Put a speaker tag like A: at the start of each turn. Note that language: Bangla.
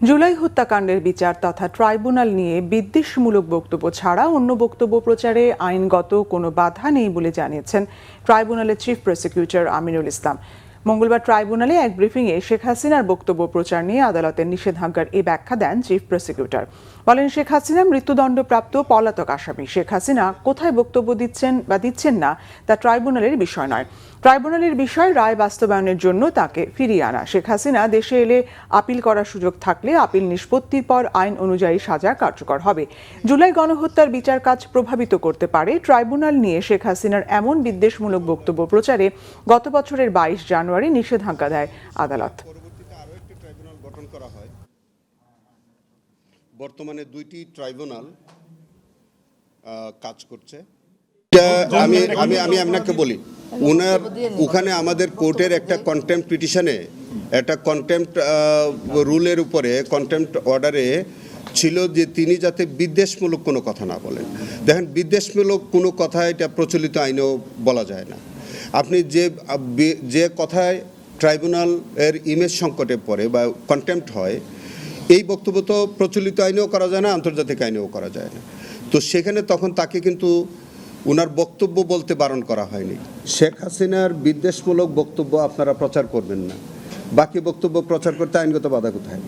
A: জুলাই হত্যাকাণ্ডের বিচার তথা ট্রাইব্যুনাল নিয়ে বিদ্বেষমূলক বক্তব্য ছাড়া অন্য বক্তব্য প্রচারে আইনগত কোনো বাধা নেই বলে জানিয়েছেন ট্রাইব্যুনালের চিফ প্রসিকিউটর আমিনুল ইসলাম। মঙ্গলবার ট্রাইব্যুনালে এক ব্রিফিংয়ে শেখ হাসিনার বক্তব্য প্রচার নিয়ে আদালতের নিষেধাজ্ঞার এই ব্যাখ্যা দেন চিফ প্রসিকিউটর। বলেন, শেখ হাসিনা মৃত্যুদণ্ডপ্রাপ্ত পলাতক আসামি। শেখ হাসিনা কোথায় বক্তব্য দিচ্ছেন বা দিচ্ছেন না তা ট্রাইব্যুনালের বিষয় নয়। ট্রাইব্যুনালের বিষয় রায় বাস্তবায়নের জন্য তাকে ফিরিয়ে আনা। শেখ হাসিনা দেশে এলে আপিল করার সুযোগ থাকলে আপিল নিষ্পত্তির পর আইন অনুযায়ী সাজা কার্যকর হবে। জুলাই গণহত্যার বিচার কাজ প্রভাবিত করতে পারে ট্রাইব্যুনাল নিয়ে শেখ হাসিনার এমন বিদ্বেষমূলক বক্তব্য প্রচারে গত বছরের 22 জানুয়ারি নিষেধাজ্ঞা দেয় আদালত।
B: বর্তমানে 2টি ট্রাইব্যুনাল কাজ করছে। আমি আপনাকে বলি, ওখানে আমাদের কোর্টের একটা কন্টেম্পট পিটিশনে, একটা কন্টেম্পট রুলের উপরে, কন্টেম্পট অর্ডারে ছিল যে তিনি যাতে বিদ্বেষমূলক কোনো কথা না বলেন। দেখেন, বিদ্বেষমূলক কোনো কথা এটা প্রচলিত আইনেও বলা যায় না। আপনি যে কথায় ট্রাইব্যুনাল এর ইমেজ সংকটে পড়ে বা কন্টেম্পট হয়, এই বক্তব্য তো প্রচলিত আইনেও করা যায় না, আন্তর্জাতিক আইনেও করা যায় না। তো সেখানে তখন তাকে কিন্তু ওনার বক্তব্য বলতে বারণ করা হয়নি। শেখ হাসিনার বিদ্বেষমূলক বক্তব্য আপনারা প্রচার করবেন না, বাকি বক্তব্য প্রচার করতে আইনগত বাধা কোথায়?